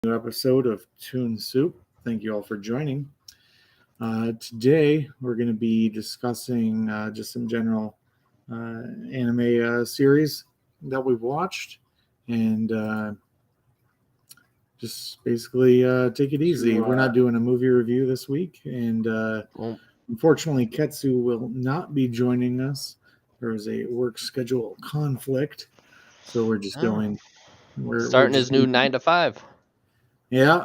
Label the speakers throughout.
Speaker 1: New episode of Toon Soup. Thank you all for joining. Today, we're going to be discussing just some general anime series that we've watched and just basically take it easy. We're not doing a movie review this week, and unfortunately, Ketsu will not be joining us. There is a work schedule conflict, so we're just going. We're
Speaker 2: starting
Speaker 1: just
Speaker 2: his new 9 to 5.
Speaker 1: Yeah.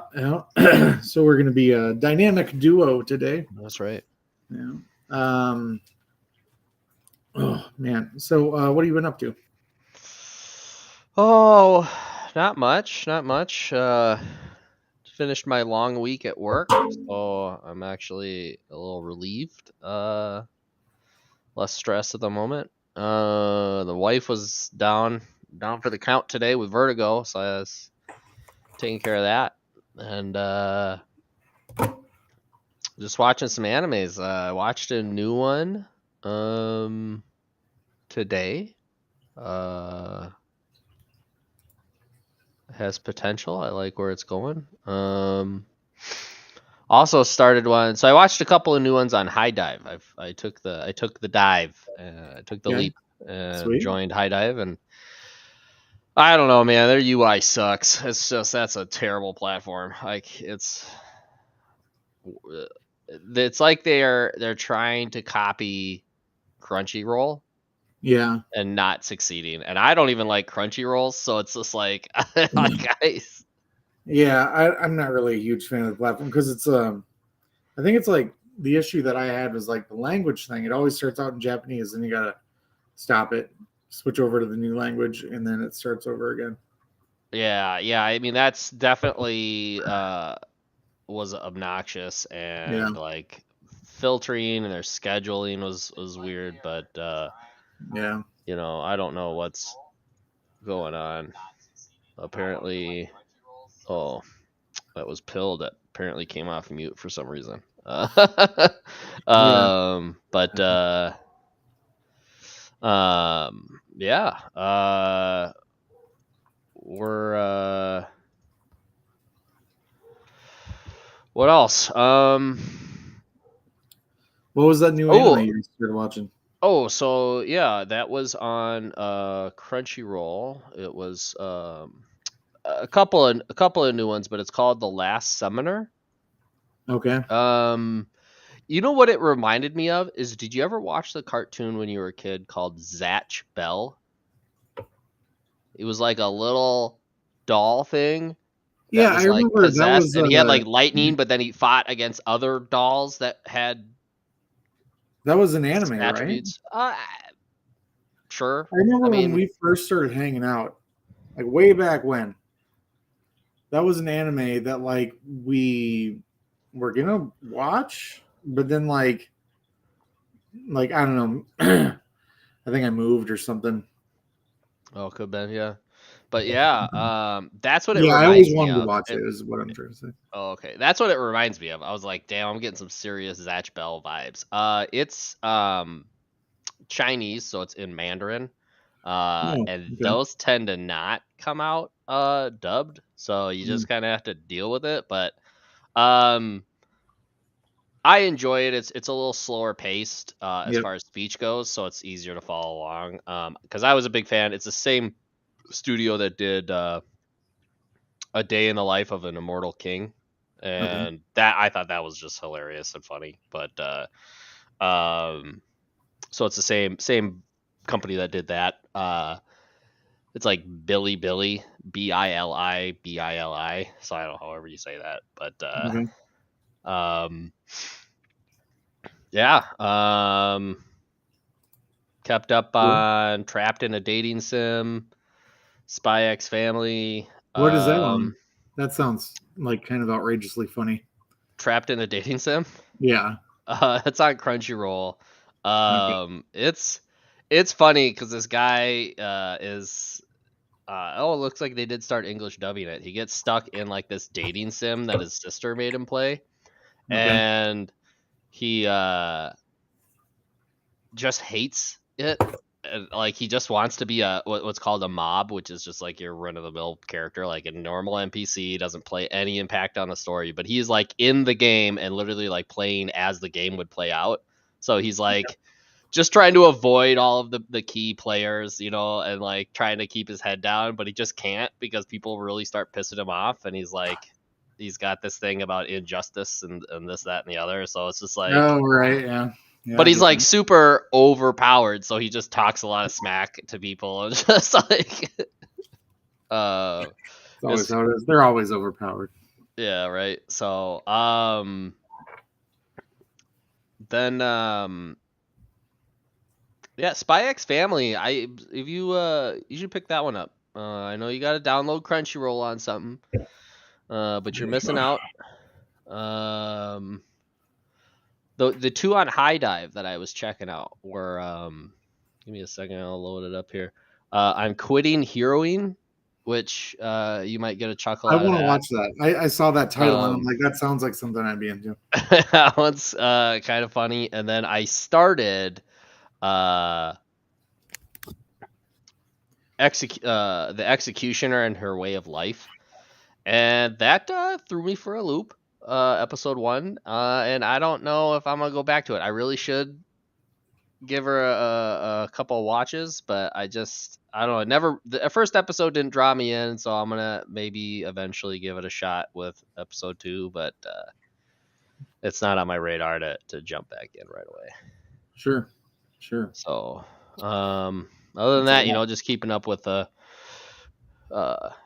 Speaker 1: So we're going to be a dynamic duo today.
Speaker 2: That's right.
Speaker 1: Yeah. Oh man. So what have you been up to?
Speaker 2: Oh, not much. Finished my long week at work, so I'm actually a little relieved. Less stress at the moment. The wife was down for the count today with vertigo, so I was taking care of that, and just watching some animes. I watched a new one today. Has potential. I like where it's going. Also started one. So I watched a couple of new ones on High Dive. I took the dive. I took the leap and joined High Dive, and I don't know, man. Their UI sucks. That's a terrible platform. Like it's like they're trying to copy Crunchyroll.
Speaker 1: Yeah.
Speaker 2: And not succeeding. And I don't even like Crunchyroll, so it's just like, guys.
Speaker 1: Yeah, I'm not really a huge fan of the platform because it's I think it's like the issue that I had was like the language thing. It always starts out in Japanese, and you gotta stop it, switch over to the new language, and then it starts over again.
Speaker 2: Yeah. I mean, that's definitely was obnoxious, and like filtering and their scheduling was weird, but
Speaker 1: yeah,
Speaker 2: I don't know what's going on. Apparently, that was Pill that apparently came off mute for some reason. But yeah. We're what else?
Speaker 1: What was that new anime you started watching?
Speaker 2: Oh, so yeah, that was on Crunchyroll. It was a couple of new ones, but it's called The Last Summoner.
Speaker 1: Okay.
Speaker 2: You know what it reminded me of is, did you ever watch the cartoon when you were a kid called Zatch Bell? It was like a little doll thing.
Speaker 1: Yeah, I remember
Speaker 2: possessed,
Speaker 1: that was,
Speaker 2: and he had like lightning, but then he fought against other dolls that had.
Speaker 1: That was an anime,
Speaker 2: attributes.
Speaker 1: Right?
Speaker 2: Sure.
Speaker 1: I remember when we first started hanging out, like way back when. That was an anime that like we were gonna watch, but then like I don't know. I think I moved or something.
Speaker 2: Oh, could have been, yeah. But yeah, that's what it
Speaker 1: reminds
Speaker 2: I
Speaker 1: always
Speaker 2: me
Speaker 1: wanted
Speaker 2: of.
Speaker 1: To watch it is what I'm trying to say.
Speaker 2: Oh, okay. That's what it reminds me of. I was like, damn, I'm getting some serious Zatch Bell vibes. It's Chinese, so it's in Mandarin. And those tend to not come out dubbed, so you just kind of have to deal with it. But I enjoy it. It's a little slower paced as far as speech goes, so it's easier to follow along. Because I was a big fan. It's the same studio that did A Day in the Life of an Immortal King, and that I thought that was just hilarious and funny. But so it's the same company that did that. It's like Billy Billy, Billi. So I don't know however you say that, but yeah. Kept up on Trapped in a Dating Sim, Spy X Family.
Speaker 1: What is that on? That sounds like kind of outrageously funny.
Speaker 2: Trapped in a Dating Sim?
Speaker 1: Yeah.
Speaker 2: It's on Crunchyroll. It's funny because this guy is it looks like they did start English dubbing it. He gets stuck in like this dating sim that his sister made him play, and he just hates it. like he just wants to be what's called a mob, which is just like your run of the mill character, like a normal NPC, doesn't play any impact on the story, but he's like in the game and literally like playing as the game would play out. So he's like just trying to avoid all of the key players, and like trying to keep his head down, but he just can't because people really start pissing him off, and he's got this thing about injustice and this, that, and the other. So it's just like,
Speaker 1: Oh, right, yeah. Yeah,
Speaker 2: but
Speaker 1: I
Speaker 2: he's
Speaker 1: get
Speaker 2: like
Speaker 1: that.
Speaker 2: super overpowered, so he just talks a lot of smack to people and just like
Speaker 1: It's always how it is. They're always overpowered.
Speaker 2: yeah, right. So then yeah, Spy X Family. If you should pick that one up. I know you got to download Crunchyroll on something, but you're missing out. The two on High Dive that I was checking out were give me a second, I'll load it up here. I'm Quitting Heroing, which you might get a chuckle
Speaker 1: I
Speaker 2: out of
Speaker 1: want to
Speaker 2: that.
Speaker 1: watch that. I saw that title and I'm like, that sounds like something I'd be into.
Speaker 2: That one's kind of funny. And then I started The Executioner and Her Way of Life, and that threw me for a loop. Episode 1, and I don't know if I'm gonna go back to it. I really should give her a couple of watches, but I don't know. The first episode didn't draw me in, so I'm gonna maybe eventually give it a shot with episode 2, but it's not on my radar to jump back in right away.
Speaker 1: Sure.
Speaker 2: So other than that, just keeping up with the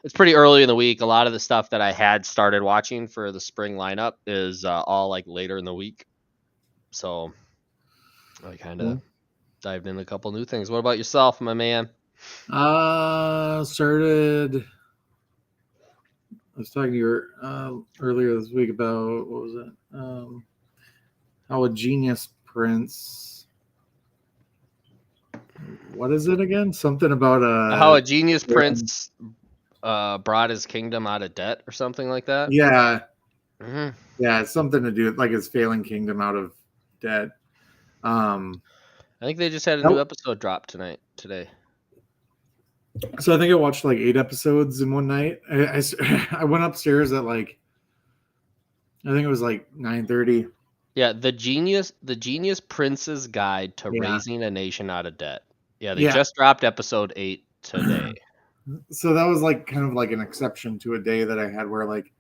Speaker 2: it's pretty early in the week. A lot of the stuff that I had started watching for the spring lineup is all like later in the week, so I kind of dived in a couple new things. What about yourself, my man?
Speaker 1: Started. I was talking to you earlier this week about what was it? How a Genius Prince. What is it again? Something about
Speaker 2: how a genius prince brought his kingdom out of debt or something like that.
Speaker 1: Yeah.
Speaker 2: Mm-hmm.
Speaker 1: Yeah, it's something to do with like his failing kingdom out of debt.
Speaker 2: I think they just had a new episode drop today.
Speaker 1: So I think I watched like 8 episodes in one night. I went upstairs at like, I think it was like 9:30.
Speaker 2: Yeah, the genius prince's guide to raising a nation out of debt. Yeah, they just dropped episode 8 today.
Speaker 1: So that was like kind of like an exception to a day that I had where like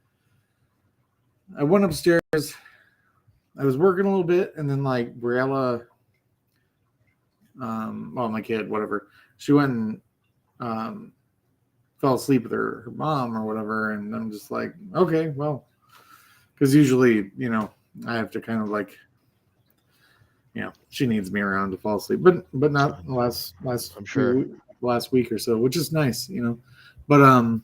Speaker 1: I went upstairs, I was working a little bit, and then like Briella, my kid, whatever, she went and fell asleep with her mom or whatever, and I'm just like, okay, well, because usually, I have to kind of like, she needs me around to fall asleep, but not last
Speaker 2: I'm sure
Speaker 1: last week or so, which is nice, but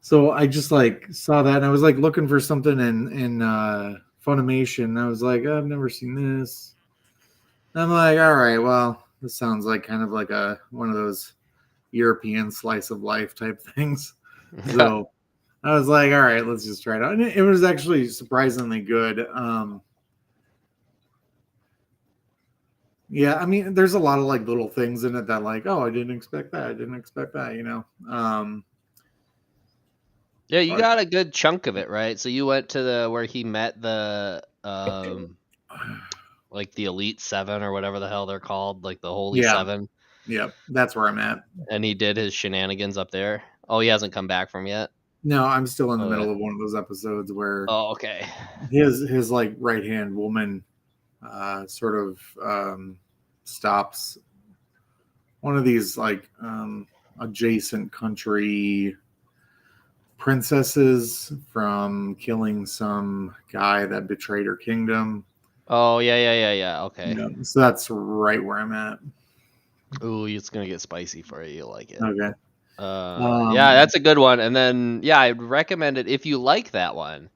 Speaker 1: so I just like saw that and I was like looking for something in Funimation, and I was like, I've never seen this. And I'm like, all right, well, this sounds like kind of like one of those European slice of life type things. So I was like, all right, let's just try it out. And it was actually surprisingly good. Yeah, I mean, there's a lot of like little things in it that like, oh, I didn't expect that.
Speaker 2: Yeah, you got a good chunk of it, right? So you went to where he met the like the Elite 7 or whatever the hell they're called, like the Holy 7.
Speaker 1: Yeah, that's where I'm at.
Speaker 2: And he did his shenanigans up there. Oh, he hasn't come back from yet?
Speaker 1: No, I'm still in the middle of one of those episodes where
Speaker 2: okay.
Speaker 1: His like right hand woman sort of stops one of these like adjacent country princesses from killing some guy that betrayed her kingdom.
Speaker 2: Oh, yeah. Okay.
Speaker 1: So that's right where I'm at.
Speaker 2: Ooh, it's gonna get spicy for you. You'll like it.
Speaker 1: Okay.
Speaker 2: Yeah, that's a good one. And then I'd recommend it if you like that one.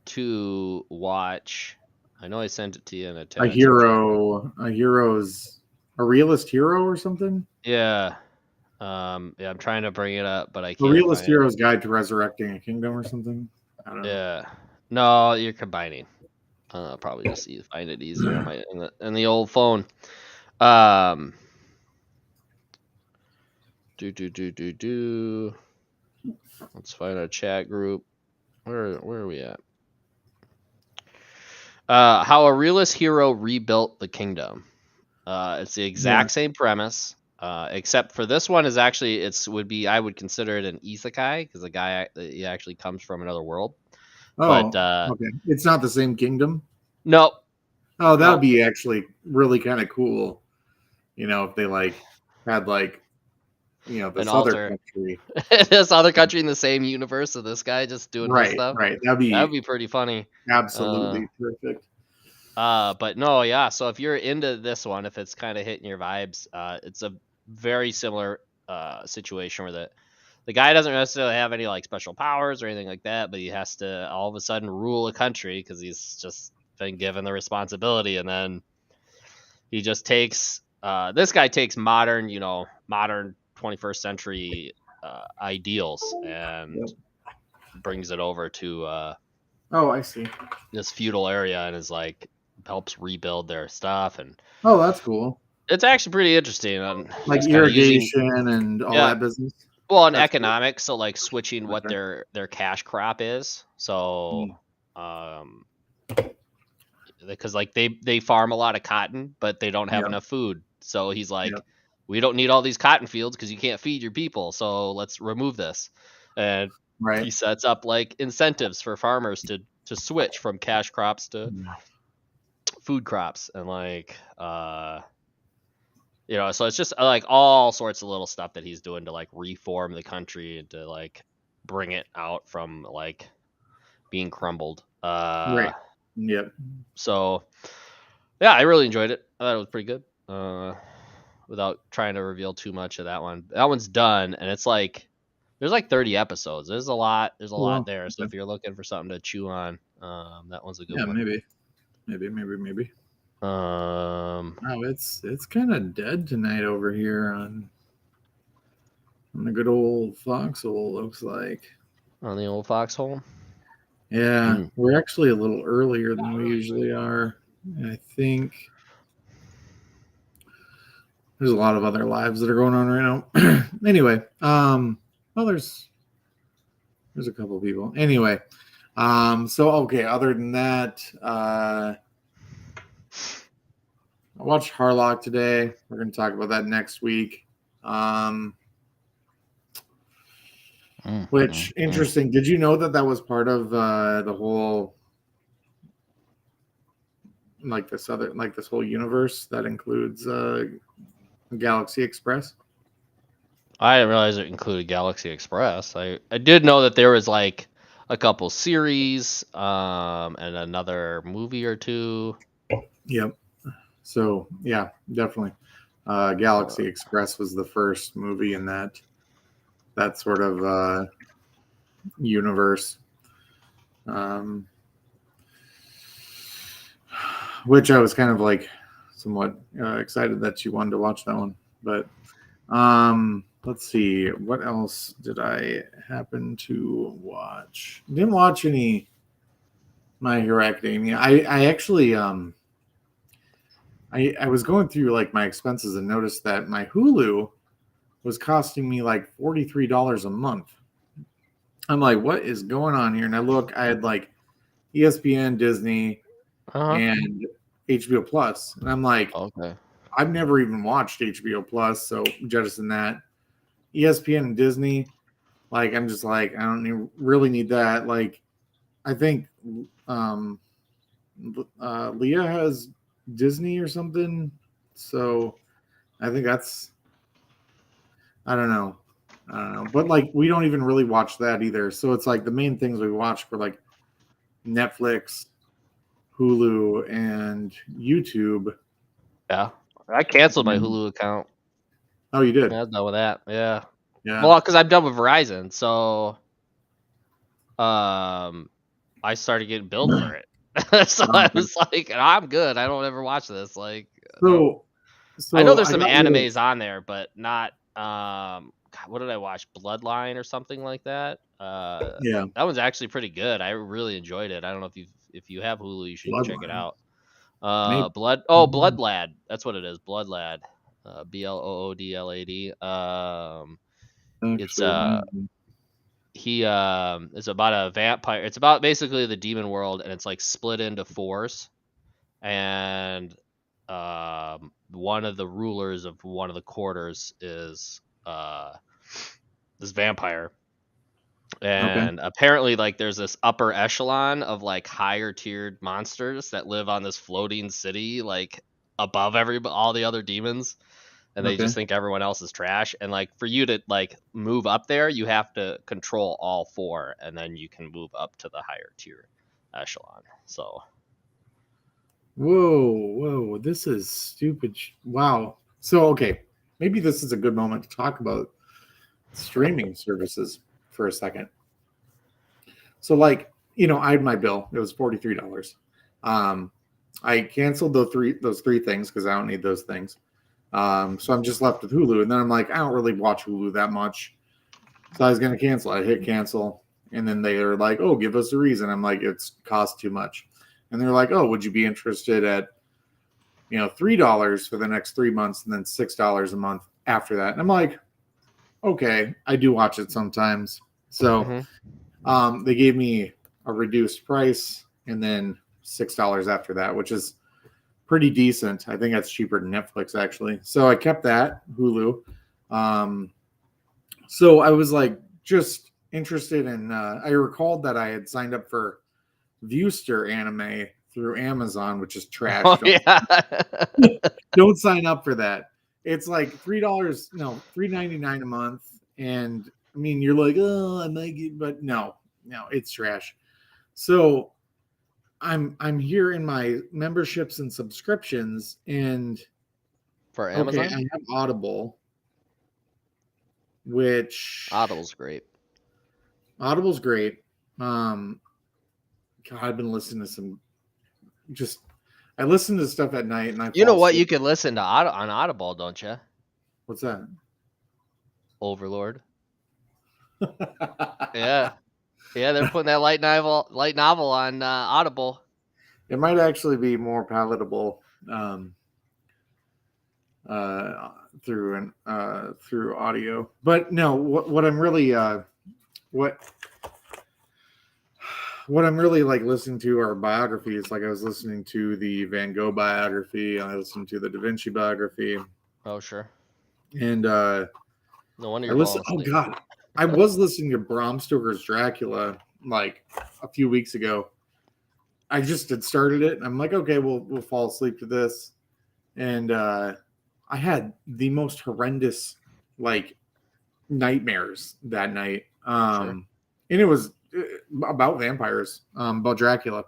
Speaker 2: To watch. I know I sent it to you in a text.
Speaker 1: A realist hero or something.
Speaker 2: Yeah. I'm trying to bring it up, but I can't.
Speaker 1: A realist hero's guide to resurrecting a kingdom or something. I don't know.
Speaker 2: Yeah. No, you're combining. Probably just find it easier on my in the old phone. Um, do. Let's find our chat group. Where are we at? How a realist hero rebuilt the kingdom. It's the exact same premise, except for this one is actually I would consider it an isekai because the guy he actually comes from another world.
Speaker 1: Oh,
Speaker 2: But
Speaker 1: okay. It's not the same kingdom.
Speaker 2: no,
Speaker 1: Oh, that would
Speaker 2: no,
Speaker 1: be actually really kind of cool. If they had
Speaker 2: an
Speaker 1: this other
Speaker 2: alter
Speaker 1: country.
Speaker 2: this other country in the same universe of this guy just doing his
Speaker 1: Right,
Speaker 2: stuff.
Speaker 1: right.
Speaker 2: That would be pretty funny.
Speaker 1: Absolutely perfect.
Speaker 2: But no, yeah. So if you're into this one, if it's kind of hitting your vibes, it's a very similar situation where the guy doesn't necessarily have any like special powers or anything like that, but he has to all of a sudden rule a country because he's just been given the responsibility, and then he just takes this guy takes modern 21st century ideals and
Speaker 1: Yep.
Speaker 2: brings it over to
Speaker 1: Oh, I see.
Speaker 2: this feudal area and is like helps rebuild their stuff, and
Speaker 1: Oh, that's cool.
Speaker 2: it's actually pretty interesting on
Speaker 1: Like
Speaker 2: just kind of using
Speaker 1: irrigation and all
Speaker 2: yeah
Speaker 1: that business.
Speaker 2: well on
Speaker 1: That's cool.
Speaker 2: economics, so like switching what
Speaker 1: Okay.
Speaker 2: their cash crop is, so
Speaker 1: Mm.
Speaker 2: um because like they farm a lot of cotton but they don't have
Speaker 1: Yep.
Speaker 2: enough food, so he's like,
Speaker 1: Yep.
Speaker 2: we don't need all these cotton fields because you can't feed your people, so let's remove this. And
Speaker 1: Right.
Speaker 2: he sets up like incentives for farmers to switch from cash crops to food crops, and like so it's just like all sorts of little stuff that he's doing to like reform the country and to like bring it out from like being crumbled.
Speaker 1: Right. Yep.
Speaker 2: So yeah, I really enjoyed it. I thought it was pretty good. Without trying to reveal too much of that one. That one's done, and it's like there's like 30 episodes. There's a lot. There's a lot
Speaker 1: Well,
Speaker 2: there. So
Speaker 1: okay.
Speaker 2: if you're looking for something to chew on, that one's a good
Speaker 1: Yeah,
Speaker 2: one.
Speaker 1: maybe.
Speaker 2: Um,
Speaker 1: Wow, it's kind of dead tonight over here on the good old foxhole. Looks like.
Speaker 2: on the old foxhole.
Speaker 1: Yeah,
Speaker 2: Mm.
Speaker 1: we're actually a little earlier than we usually are. I think there's a lot of other lives that are going on right now. Anyway, well, there's a couple of people. Anyway, so okay. Other than that, I watched Harlock today. We're going to talk about that next week. Which interesting. Did you know that was part of the whole this whole universe that includes Galaxy Express?
Speaker 2: I didn't realize it included Galaxy Express. I did know that there was like a couple series, and another movie or two.
Speaker 1: Yep. So yeah, definitely. Galaxy Express was the first movie in that sort of universe, which I was kind of like somewhat excited that you wanted to watch that one. But let's see, what else did I happen to watch? Didn't watch any My Hero Academia. I actually I was going through like my expenses and noticed that my Hulu was costing me like $43 a month. I'm like, what is going on here? And I had like ESPN, Disney, and HBO Plus. And I'm like,
Speaker 2: Okay.
Speaker 1: I've never even watched HBO Plus, so jettison that. ESPN and Disney, like I'm just like, I don't really need that. Like, I think Leah has Disney or something, so I think that's I don't know. But like we don't even really watch that either. So it's like the main things we watch for like Netflix, Hulu, and YouTube.
Speaker 2: Yeah. I canceled my
Speaker 1: And,
Speaker 2: Hulu account.
Speaker 1: oh, you did?
Speaker 2: I was done with that. Yeah.
Speaker 1: Yeah.
Speaker 2: Well, because I'm done with Verizon, so I started getting billed for it. So I
Speaker 1: Okay.
Speaker 2: was like, I'm good. I don't ever watch this. Like,
Speaker 1: So
Speaker 2: I know
Speaker 1: so
Speaker 2: there's
Speaker 1: I
Speaker 2: some
Speaker 1: got rid of
Speaker 2: animes on there, but not God, what did I watch? Bloodline or something like that.
Speaker 1: yeah.
Speaker 2: That one's actually pretty good. I really enjoyed it. I don't know if you've if you have Hulu, you should check it
Speaker 1: Bloodline.
Speaker 2: out.
Speaker 1: Maybe.
Speaker 2: Blood Lad. That's what it is. Blood Lad. Bloodlad. It's
Speaker 1: Actually,
Speaker 2: he is about a vampire. It's about basically the demon world, and it's like split into fours. And one of the rulers of one of the quarters is this vampire. And apparently, like, there's this upper echelon of like higher tiered monsters that live on this floating city, like above all the other demons, and they just think everyone else is trash. And like, for you to like move up there, you have to control all four, and then you can move up to the higher tier echelon. So,
Speaker 1: whoa, this is stupid. Wow. So maybe this is a good moment to talk about streaming services for a second. So like, I had my bill. It was $43. I canceled those three things because I don't need those things. So I'm just left with Hulu, and then I'm like, I don't really watch Hulu that much, so I was gonna cancel. I hit cancel, and then they are like, oh, give us a reason. I'm like, it's cost too much, and they're like, oh, would you be interested at $3 for the next 3 months, and then $6 a month after that? And I'm like, okay, I do watch it sometimes. So they gave me a reduced price and then $6 after that, which is pretty decent. I think that's cheaper than Netflix, actually. So I kept that, Hulu. So I was like just interested in, I recalled that I had signed up for Viewster anime through Amazon, which is trash. Don't sign up for that. It's like $3.99 a month. And I mean, you're like, oh, I might get, but no, it's trash. So I'm here in my memberships and subscriptions, and
Speaker 2: for Amazon,
Speaker 1: I have Audible, which
Speaker 2: Audible's great.
Speaker 1: God, I've been listening to I listen to stuff at night, and
Speaker 2: you know what you can listen to on Audible, don't you?
Speaker 1: What's that?
Speaker 2: Overlord. Yeah, they're putting that light novel on Audible.
Speaker 1: It might actually be more palatable through audio, but no. What I'm really what I'm really like listening to are biographies. Like I was listening to the Van Gogh biography. I listened to the Da Vinci biography.
Speaker 2: Oh, sure.
Speaker 1: And
Speaker 2: no wonder you're falling asleep.
Speaker 1: Oh God, I was listening to Bram Stoker's Dracula like a few weeks ago. I just had started it. And I'm like, okay, we'll fall asleep to this. And I had the most horrendous like nightmares that night. And it was about vampires, about Dracula,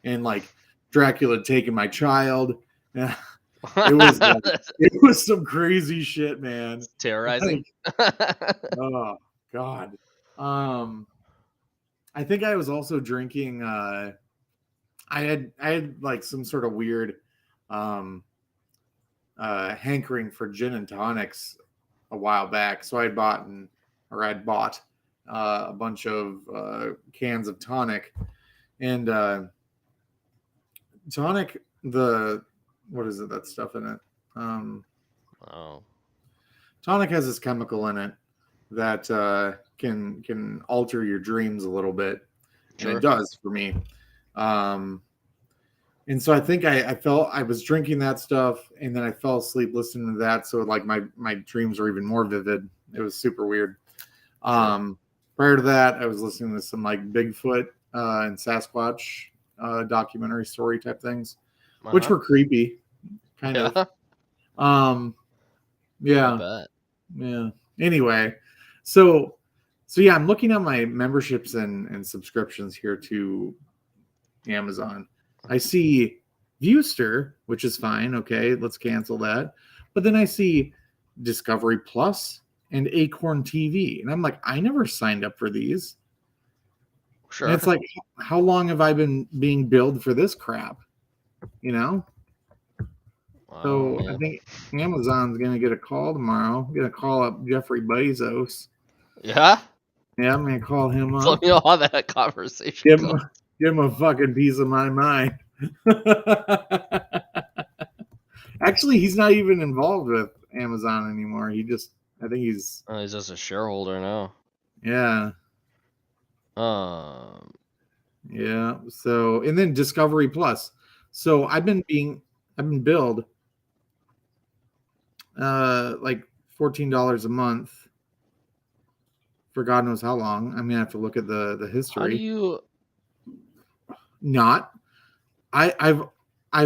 Speaker 1: and like Dracula taking my child. It was some crazy shit, man.
Speaker 2: It's terrorizing.
Speaker 1: Oh God. I think I was also drinking. I had like some sort of weird hankering for gin and tonics a while back, so I'd bought a bunch of cans of tonic, and tonic, what is it, that stuff in it? Tonic has this chemical in it that can alter your dreams a little bit. Sure. And it does for me. And so I think I was drinking that stuff, and then I fell asleep listening to that. So like my dreams were even more vivid. It was super weird. Sure. Prior to that, I was listening to some like Bigfoot and Sasquatch documentary story type things, which were creepy, kind of. Yeah. Anyway, so yeah, I'm looking at my memberships and subscriptions here to Amazon. I see Viewster, which is fine. Okay, let's cancel that. But then I see Discovery Plus and Acorn TV, and I'm like, I never signed up for these. Sure. And it's like, how long have I been being billed for this crap? Wow, so man. I think Amazon's gonna get a call tomorrow. I'm gonna call up Jeffrey Bezos.
Speaker 2: Yeah.
Speaker 1: Yeah, I'm gonna call him up.
Speaker 2: Let me know how that conversation goes.
Speaker 1: Give him a fucking piece of my mind. Actually, he's not even involved with Amazon anymore. I think he's.
Speaker 2: Oh, he's just a shareholder now.
Speaker 1: Yeah.
Speaker 2: Um.
Speaker 1: Yeah. So, and then Discovery Plus. So I've been billed like $14 a month for God knows how long. I'm gonna have to look at the history.
Speaker 2: How do you?
Speaker 1: Not. I've
Speaker 2: I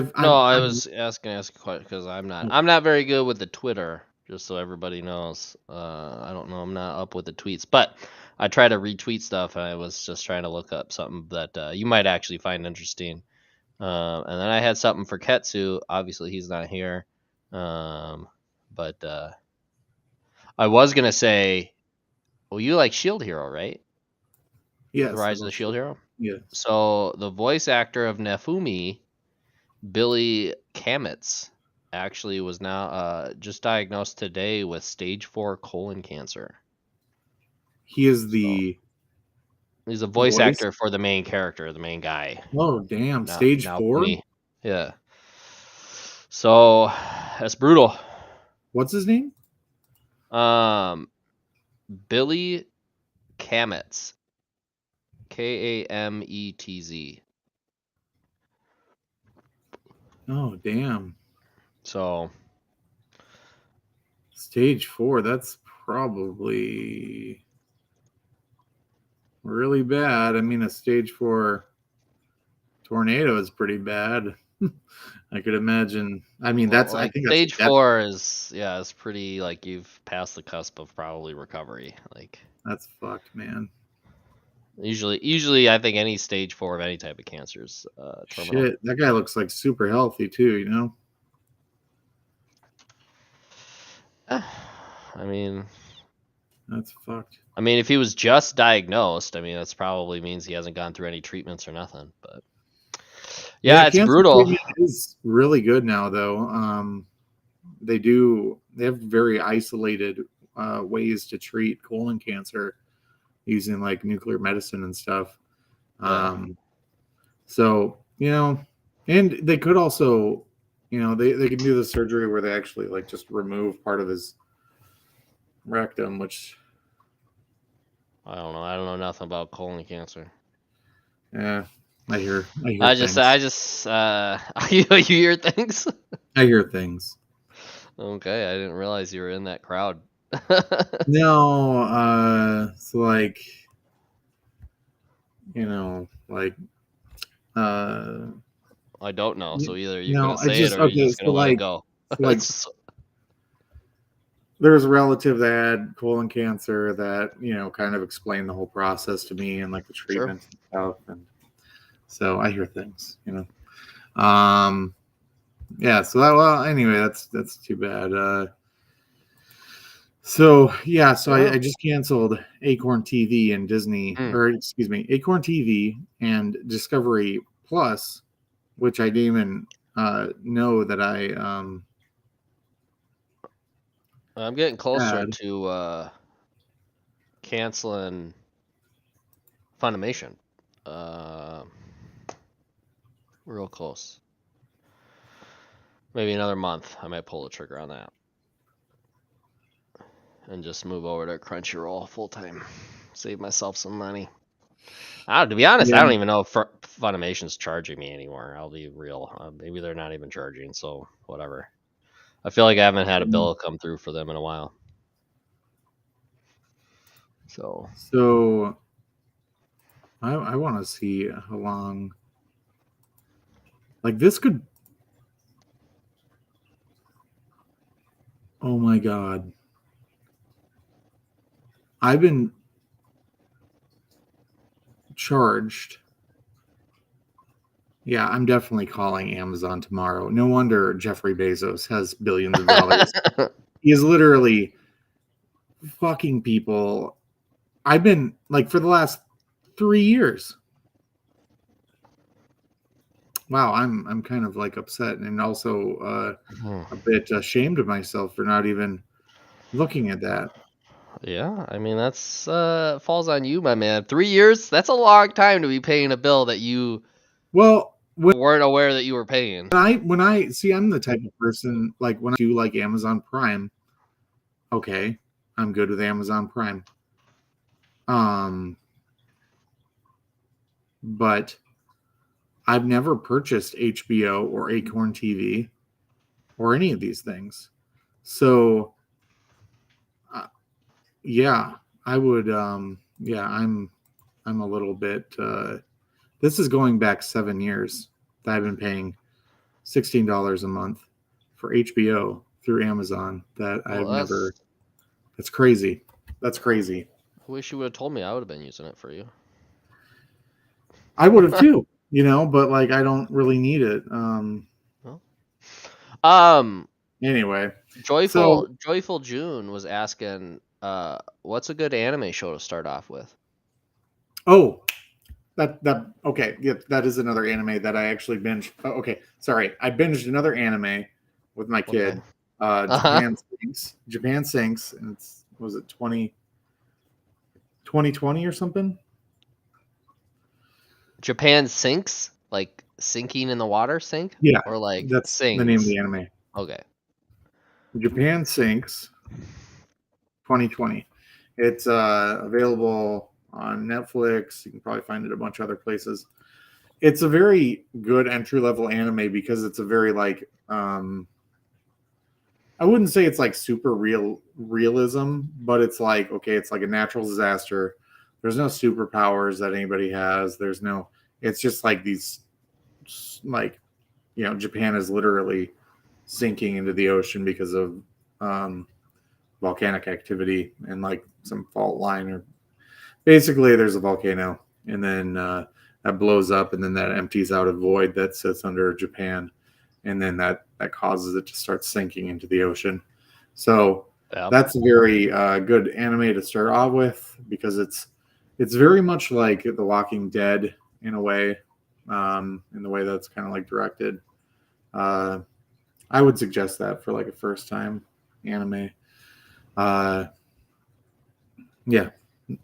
Speaker 2: was asking because I'm not very good with the Twitter. Just so everybody knows, I don't know. I'm not up with the tweets, but I try to retweet stuff. I was just trying to look up something that you might actually find interesting. And then I had something for Ketsu. Obviously, he's not here. But I was gonna say, well, you like Shield Hero, right?
Speaker 1: Yes.
Speaker 2: The Rise of the Shield Hero.
Speaker 1: Yes.
Speaker 2: So the voice actor of Nefumi, Billy Kametz, actually was now just diagnosed today with stage 4 colon cancer.
Speaker 1: He's
Speaker 2: a voice actor for the main character, the main guy.
Speaker 1: Oh damn! Stage 4.
Speaker 2: Yeah. So that's brutal.
Speaker 1: What's his name?
Speaker 2: Billy Kametz. Kametz.
Speaker 1: Oh damn!
Speaker 2: So
Speaker 1: stage 4. That's probably really bad. I mean, a stage 4 tornado is pretty bad. I could imagine. I mean, I think
Speaker 2: stage 4 is pretty, like, you've passed the cusp of probably recovery. Like,
Speaker 1: that's fucked, man.
Speaker 2: Usually, I think any stage 4 of any type of cancer is terminal.
Speaker 1: Shit, that guy looks like super healthy too. You know.
Speaker 2: I mean,
Speaker 1: that's fucked.
Speaker 2: I mean, if he was just diagnosed, I mean, that's probably means he hasn't gone through any treatments or nothing. But yeah, it's brutal.
Speaker 1: Is really good now, though. They have very isolated ways to treat colon cancer using like nuclear medicine and stuff. So, you know, and they could also, you know, they can do the surgery where they actually like just remove part of his rectum, which
Speaker 2: I don't know. I don't know nothing about colon cancer.
Speaker 1: Yeah, I hear
Speaker 2: you hear things?
Speaker 1: I hear things.
Speaker 2: Okay, I didn't realize you were in that crowd.
Speaker 1: No, so like, you know, like,
Speaker 2: I don't know. So either you're gonna say it or you're just gonna let it go.
Speaker 1: Like, there's a relative that had colon cancer that, you know, kind of explained the whole process to me and like the treatment and stuff, and so I hear things, you know. Yeah. So anyway, that's too bad. So I just canceled Acorn TV and Disney, or excuse me, Acorn TV and Discovery Plus, which I didn't even know that
Speaker 2: I'm getting closer to canceling Funimation. Real close. Maybe another month, I might pull the trigger on that. And just move over to Crunchyroll full time. Save myself some money. To be honest, I don't even know if Funimation's charging me anymore. I'll be real. Maybe they're not even charging, so whatever. I feel like I haven't had a bill come through for them in a while. So
Speaker 1: I want to see how long. Like this could. Oh my God. I've been charged. Yeah, I'm definitely calling Amazon tomorrow. No wonder Jeffrey Bezos has billions of dollars. He is literally fucking people. I've been like for the last 3 years. Wow, I'm kind of like upset and also a bit ashamed of myself for not even looking at that.
Speaker 2: Yeah, I mean that's falls on you, my man. 3 years? That's a long time to be paying a bill that you weren't aware that you were paying.
Speaker 1: When I see, I'm the type of person, like when I do like Amazon Prime, okay, I'm good with Amazon Prime. But I've never purchased HBO or Acorn TV or any of these things. So, yeah, I would. Yeah, I'm a little bit. This is going back 7 years that I've been paying $16 a month for HBO through Amazon. That I've never. That's crazy. That's crazy.
Speaker 2: I wish you would have told me. I would have been using it for you.
Speaker 1: I would have too, but like I don't really need it. Anyway,
Speaker 2: Joyful June was asking, what's a good anime show to start off with?
Speaker 1: Oh, that okay, yeah, that is another anime that I actually binged. Oh, okay, sorry, I binged another anime with my kid. Japan Sinks, and was it 2020 or something?
Speaker 2: Japan Sinks, like sinking in the water, sink?
Speaker 1: Yeah,
Speaker 2: or like
Speaker 1: that's
Speaker 2: sings?
Speaker 1: the name of the anime.
Speaker 2: Okay.
Speaker 1: Japan Sinks 2020. It's available on Netflix. You can probably find it a bunch of other places. It's a very good entry level anime because it's a very like I wouldn't say it's like super realism, but it's like okay, it's like a natural disaster. There's no superpowers that anybody has. It's just like these like Japan is literally sinking into the ocean because of volcanic activity and like some fault line, or basically there's a volcano, and then that blows up, and then that empties out a void that sits under Japan, and then that causes it to start sinking into the ocean. So that's a very good anime to start off with because it's very much like The Walking Dead in a way, in the way that's kind of like directed. I would suggest that for like a first time anime. Yeah.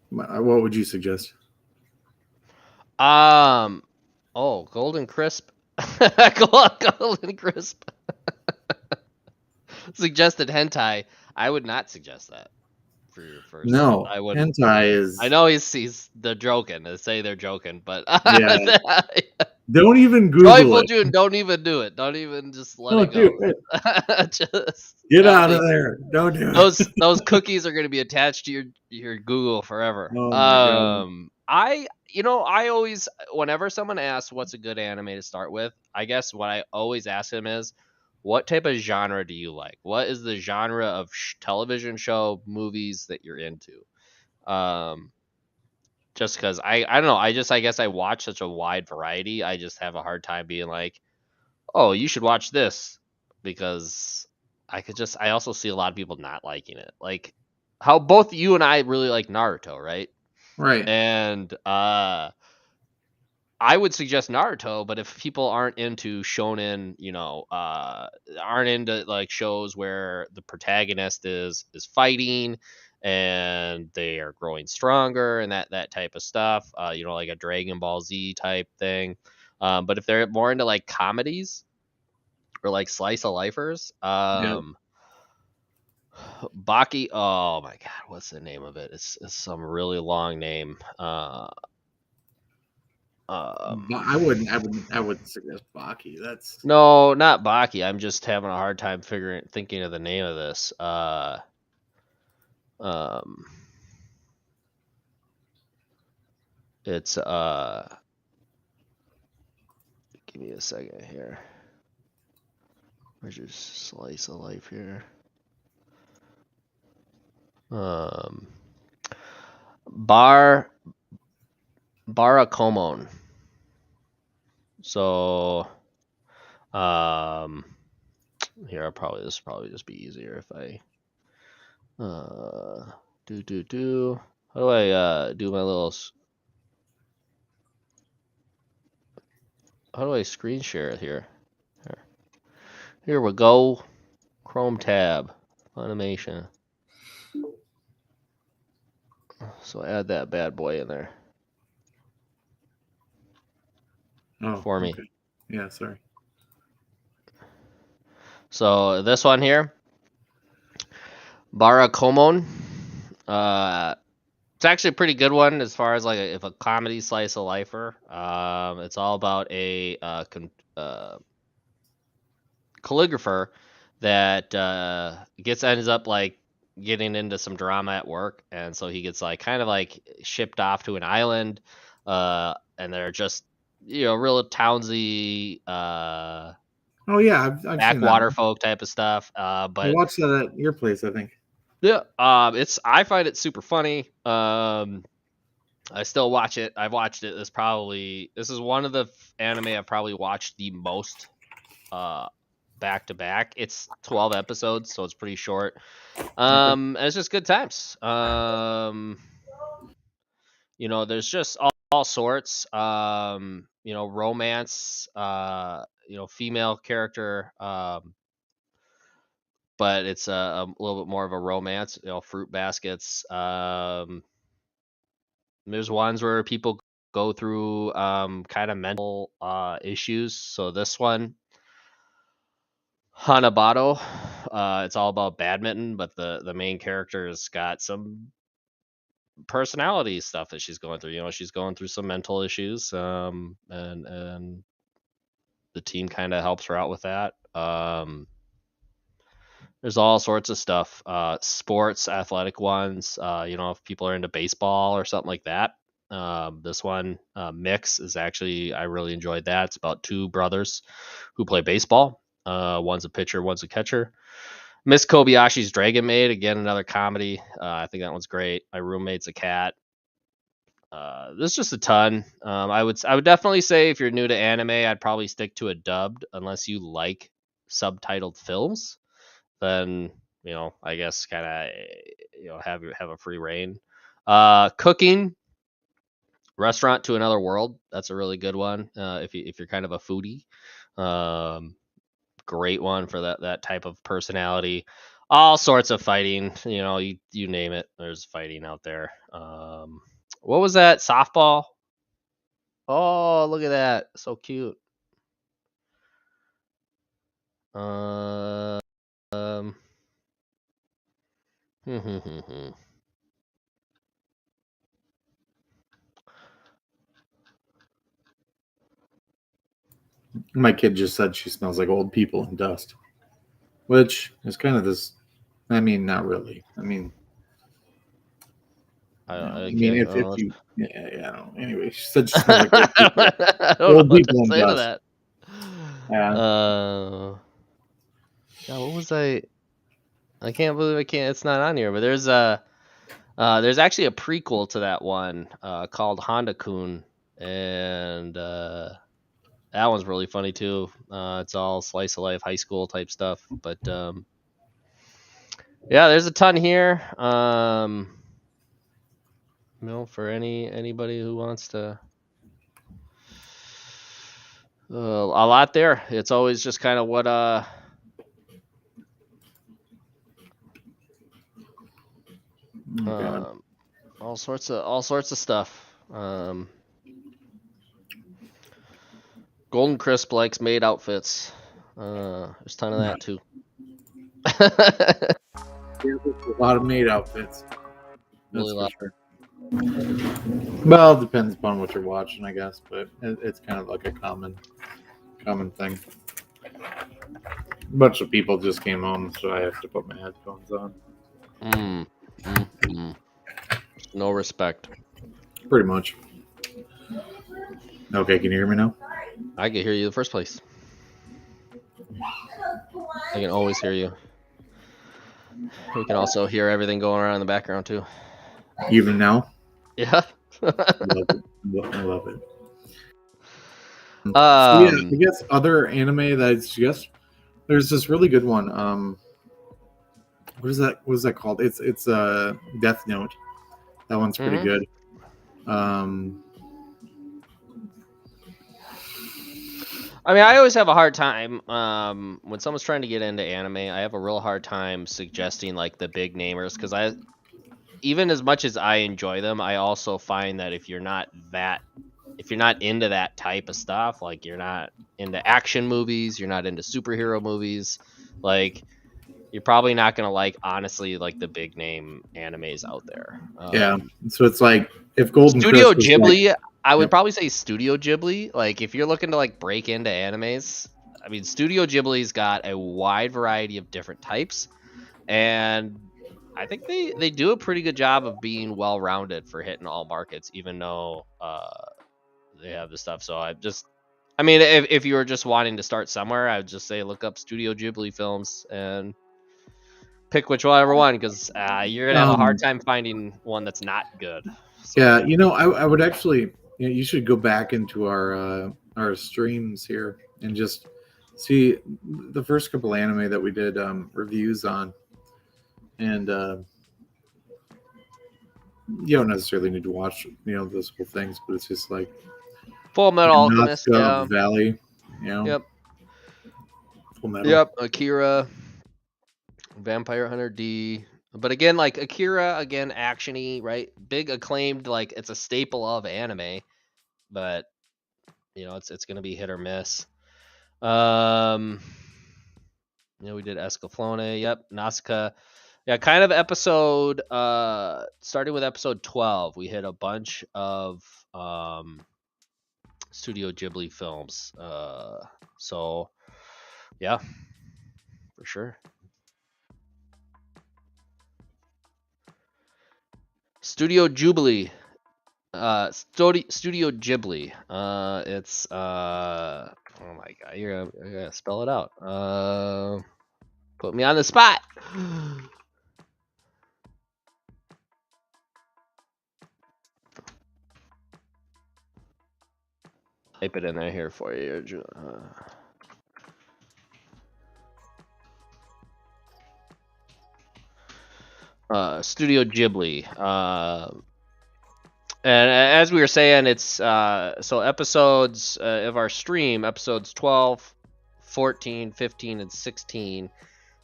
Speaker 1: What would you suggest?
Speaker 2: Golden Crisp. Golden Crisp. Suggested hentai. I would not suggest that for your first.
Speaker 1: No,
Speaker 2: I would.
Speaker 1: Hentai is.
Speaker 2: I know they're joking. They say they're joking, but
Speaker 1: Yeah. Don't even Google
Speaker 2: Joyful
Speaker 1: it.
Speaker 2: June. Don't even do it. Don't even just let
Speaker 1: Don't
Speaker 2: it go.
Speaker 1: do it.
Speaker 2: Just
Speaker 1: get out of there. Don't do
Speaker 2: it. Those cookies are going to be attached to your Google forever.
Speaker 1: Oh my God.
Speaker 2: I always, whenever someone asks what's a good anime to start with, I guess what I always ask them is, what type of genre do you like? What is the genre of television show, movies that you're into? Just because I don't know, I guess I watch such a wide variety. I just have a hard time being like, oh, you should watch this, because I also see a lot of people not liking it. Like how both you and I really like Naruto, right?
Speaker 1: Right.
Speaker 2: And I would suggest Naruto, but if people aren't into shonen, aren't into like shows where the protagonist is fighting and they are growing stronger and that type of stuff, like a Dragon Ball Z type thing. But if they're more into like comedies or like slice of lifers, Baki. Oh my god, what's the name of it? It's some really long name.
Speaker 1: I wouldn't suggest Baki. That's
Speaker 2: No, not Baki. I'm just having a hard time thinking of the name of this. It's give me a second here. Where's your slice of life here? Barakomon. So, here this will probably just be easier if I how do I do my little how do I screen share it here? Here we go. Chrome tab. Funimation. So add that bad boy in there. For me.
Speaker 1: Okay. Yeah, sorry.
Speaker 2: So this one here, Barakomon. It's actually a pretty good one as far as like if a comedy slice of lifer. It's all about a calligrapher that ends up like getting into some drama at work, and so he gets like kind of like shipped off to an island, and they're just real townsy
Speaker 1: Oh yeah, I've seen that.
Speaker 2: backwater folk type of stuff.
Speaker 1: I
Speaker 2: But
Speaker 1: watched that at your place, I think.
Speaker 2: yeah, I find it super funny. I still watch it. I've watched it. This is one of the anime I've probably watched the most back to back. It's 12 episodes, so it's pretty short. And it's just good times. There's just all sorts. Romance, female character, but it's a little bit more of a romance, fruit baskets. There's ones where people go through kind of mental issues. So this one, Hanabato, it's all about badminton, but the main character has got some personality stuff that she's going through. She's going through some mental issues, and the team kind of helps her out with that. There's all sorts of stuff, sports, athletic ones. If people are into baseball or something like that. This one, Mix, is actually, I really enjoyed that. It's about two brothers who play baseball. One's a pitcher, one's a catcher. Miss Kobayashi's Dragon Maid, again, another comedy. I think that one's great. My roommate's a cat. There's just a ton. I would definitely say if you're new to anime, I'd probably stick to a dubbed unless you like subtitled films. Then I guess kind of have a free reign. Cooking, Restaurant to Another World. That's a really good one. If you're kind of a foodie, great one for that type of personality. All sorts of fighting. You name it. There's fighting out there. What was that? Softball. Oh, look at that. So cute. Um.
Speaker 1: My kid just said she smells like old people and dust, which is kind of this. I mean, not really. I mean, if you, yeah, I don't know. Anyway, she said she smells like old people,
Speaker 2: I don't know what to say to
Speaker 1: dust.
Speaker 2: that. God, what was I can't believe it's not on here, but there's actually a prequel to that one called Honda-kun, and that one's really funny too. It's all slice of life high school type stuff, but yeah, there's a ton here. For anybody who wants to, a lot there. It's always just kind of what all sorts of stuff. Golden Crisp likes maid outfits. There's a ton of that too.
Speaker 1: A lot of maid outfits.
Speaker 2: Really
Speaker 1: That's for sure. Well, it depends upon what you're watching, I guess, but it's kind of like a common thing. A bunch of people just came home, so I have to put my headphones on.
Speaker 2: No respect.
Speaker 1: Pretty much. Okay, can you hear me now?
Speaker 2: I can hear you in the first place. I can always hear you. We can also hear everything going on in the background too.
Speaker 1: Even now?
Speaker 2: Yeah.
Speaker 1: I love it. I guess other anime that I suggest. There's this really good one. What is that? What is that called? It's Death Note. That one's pretty good.
Speaker 2: I mean, I always have a hard time when someone's trying to get into anime. I have a real hard time suggesting like the big namers because even as much as I enjoy them, I also find that if you're not into that type of stuff, like you're not into action movies, you're not into superhero movies, like you're probably not gonna like, honestly, like the big name animes out there.
Speaker 1: Yeah. So it's like if Golden
Speaker 2: Studio
Speaker 1: Crest was
Speaker 2: Ghibli,
Speaker 1: like,
Speaker 2: I would
Speaker 1: yep.
Speaker 2: probably say Studio Ghibli. Like if you're looking to like break into animes, I mean Studio Ghibli's got a wide variety of different types, and I think they do a pretty good job of being well rounded for hitting all markets, even though they have the stuff. So I mean, if you were just wanting to start somewhere, I would just say look up Studio Ghibli films and pick whichever one, because you're gonna have a hard time finding one that's not good. So.
Speaker 1: Yeah, I would actually, you should go back into our streams here and just see the first couple anime that we did reviews on, and you don't necessarily need to watch those whole things, but it's just like
Speaker 2: Full Metal Alchemist,
Speaker 1: Nazca Valley,
Speaker 2: Yep.
Speaker 1: Full Metal.
Speaker 2: Yep. Akira, Vampire Hunter D. But again, like Akira, again, actiony, right? Big acclaimed, like it's a staple of anime, but it's gonna be hit or miss. We did Escaflowne. Yep, Nazca. Yeah, kind of episode. Starting with episode 12, we hit a bunch of Studio Ghibli films. So yeah, for sure. Studio Ghibli. Studio Ghibli. It's oh my god, you're gonna spell it out. Put me on the spot. Type it in there here for you. Studio Ghibli. And as we were saying, it's so episodes of our stream, episodes 12, 14, 15, and 16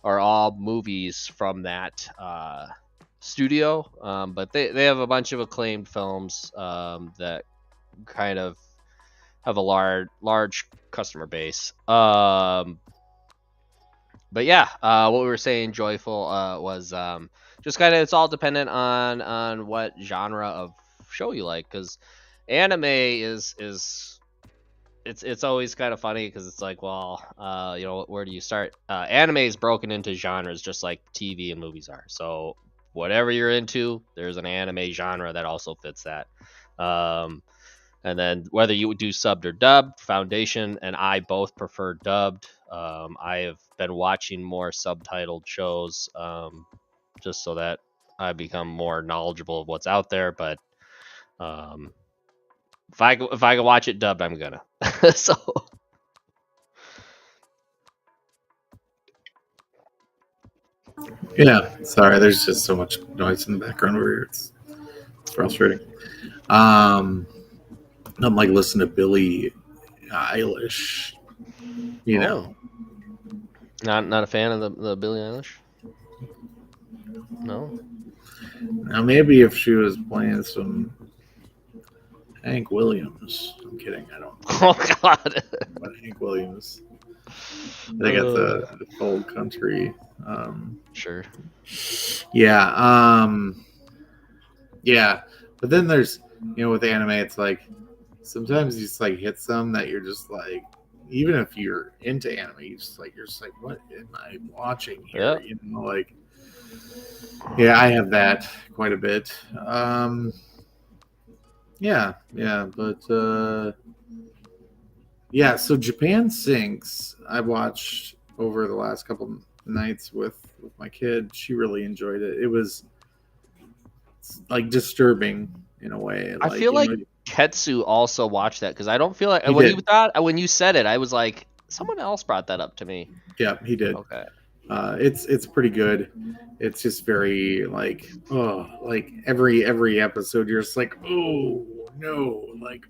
Speaker 2: are all movies from that studio. But they have a bunch of acclaimed films that kind of have a large customer base. But yeah, what we were saying, Joyful, was just kind of, it's all dependent on what genre of show you like, because anime is it's always kind of funny, because it's like, well, where do you start? Anime is broken into genres just like TV and movies are. So whatever you're into, there's an anime genre that also fits that. And then whether you would do subbed or dubbed, Foundation and I both prefer dubbed. I have been watching more subtitled shows just so that I become more knowledgeable of what's out there. But if I can watch it dubbed, I'm gonna. So.
Speaker 1: Yeah, sorry. There's just so much noise in the background over here. It's frustrating. I'm like listening to Billie Eilish.
Speaker 2: Not a fan of the Billie Eilish. No.
Speaker 1: Now maybe if she was playing some Hank Williams. I'm kidding. I don't.
Speaker 2: Oh God.
Speaker 1: But Hank Williams. They got the old country.
Speaker 2: Sure.
Speaker 1: Yeah. Yeah. But then there's, with anime, it's like sometimes you just like hit some that you're just like, even if you're into anime, you're just like, what am I watching here?
Speaker 2: Yeah.
Speaker 1: Yeah, I have that quite a bit. Yeah, but yeah, so Japan Sinks, I watched over the last couple nights with my kid. She really enjoyed it. It was like disturbing in a way.
Speaker 2: I feel like Ketsu also watched that, because I don't feel like when you said it, I was like, someone else brought that up to me.
Speaker 1: Yeah, he did.
Speaker 2: Okay.
Speaker 1: It's pretty good. It's just very like, oh, like every episode you're just like, oh no, like,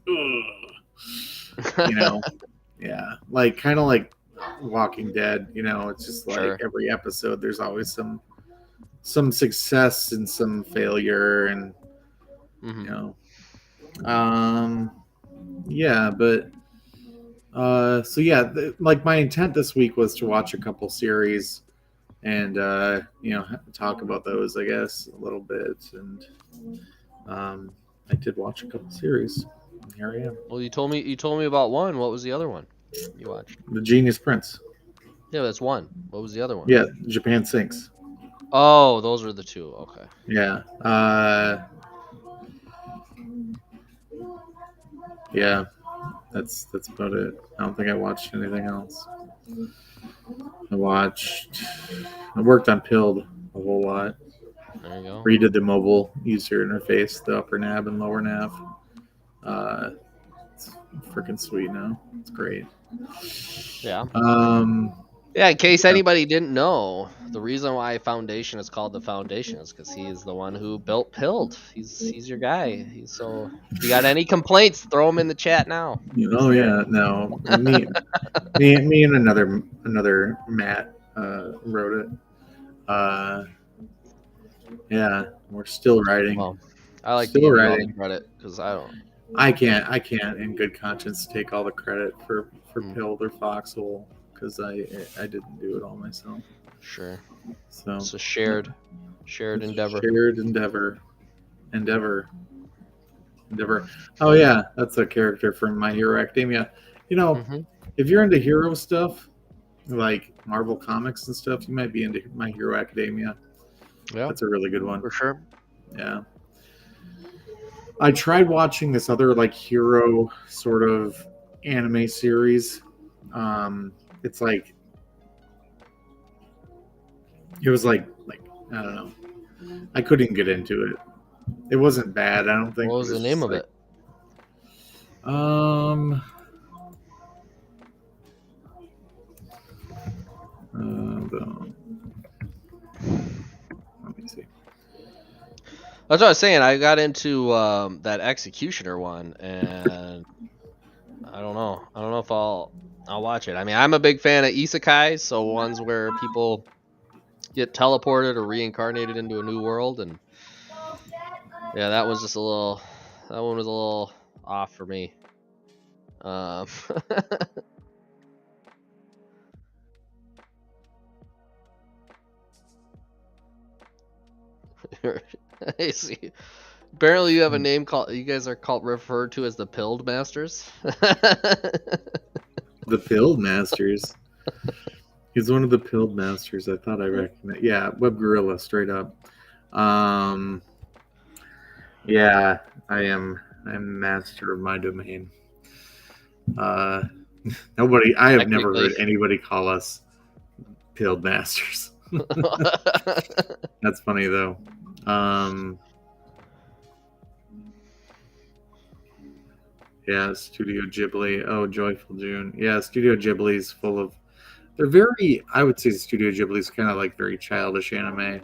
Speaker 1: yeah, like kind of like Walking Dead. It's just like every episode there's always some some success and some failure, and
Speaker 2: Mm-hmm.
Speaker 1: you know, yeah, but so yeah, like my intent this week was to watch a couple series and talk about those, I guess, a little bit, and I did watch a couple series. And here I am.
Speaker 2: Well, you told me about one. What was the other one you watched?
Speaker 1: The Genius Prince.
Speaker 2: Yeah, that's one. What was the other one?
Speaker 1: Yeah, Japan Sinks.
Speaker 2: Oh, those were the two. Okay.
Speaker 1: Yeah. Yeah. That's about it. I don't think I watched anything else. I worked on Pilled a whole lot.
Speaker 2: There you go.
Speaker 1: Redid the mobile user interface, the upper nav and lower nav. It's freaking sweet now. It's great.
Speaker 2: Yeah.
Speaker 1: Yeah,
Speaker 2: in case anybody didn't know, the reason why Foundation is called the Foundation is because he is the one who built Pilled. He's your guy. So if you got any complaints, throw them in the chat now.
Speaker 1: Oh yeah, no. Me and another Matt wrote it. Yeah, we're still writing.
Speaker 2: Well, I like
Speaker 1: still
Speaker 2: to give you all
Speaker 1: writing.
Speaker 2: the credit because
Speaker 1: I can't in good conscience take all the credit for Pilled or Foxhole because I didn't do it all myself.
Speaker 2: Sure.
Speaker 1: So
Speaker 2: it's a shared endeavor.
Speaker 1: Shared endeavor. Oh yeah, that's a character from My Hero Academia. If you're into hero stuff, like Marvel Comics and stuff, you might be into My Hero Academia.
Speaker 2: Yeah,
Speaker 1: that's a really good one
Speaker 2: for sure.
Speaker 1: Yeah. I tried watching this other like hero sort of anime series. It's like it was like I don't know. I couldn't get into it. It wasn't bad, I don't think.
Speaker 2: What was the name of it?
Speaker 1: Let me see.
Speaker 2: That's what I was saying. I got into that Executioner one, and I don't know. I don't know if I'll watch it. I mean, I'm a big fan of isekai, so ones where people get teleported or reincarnated into a new world, and yeah, that was just a little. That one was a little off for me. I see. Apparently, you have a name called. You guys are referred to as the Pilled Masters.
Speaker 1: The Pilled Masters. He's one of the Pilled Masters. I thought I recognized. Yeah, Web Gorilla, straight up. Yeah, I'm master of my domain. I have never heard anybody call us Pilled Masters. That's funny though. Yeah, Studio Ghibli. Oh, Joyful June. Yeah, Studio Ghibli's full of. They're very. I would say Studio Ghibli's kind of like very childish anime.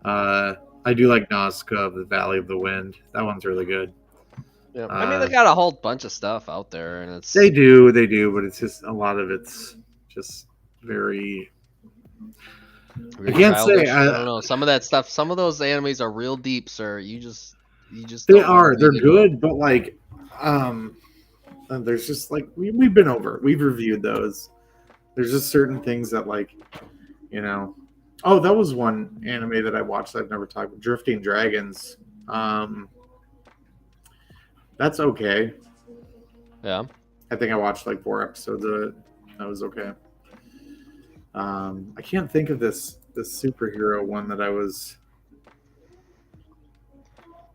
Speaker 1: I do like Nausicaa of the Valley of the Wind. That one's really good.
Speaker 2: Yeah, I mean they got a whole bunch of stuff out there, and it's.
Speaker 1: They do, but it's just a lot of it's just very. I can't
Speaker 2: childish.
Speaker 1: say.
Speaker 2: I don't know. Some of that stuff. Some of those animes are real deep, sir. You just.
Speaker 1: They are. They're good, but like, there's just like we've been over. We've reviewed those. There's just certain things that like, Oh, that was one anime that I watched that I've never talked about. Drifting Dragons. That's okay.
Speaker 2: Yeah.
Speaker 1: I think I watched like 4 episodes of it. That was okay. I can't think of this superhero one that I was.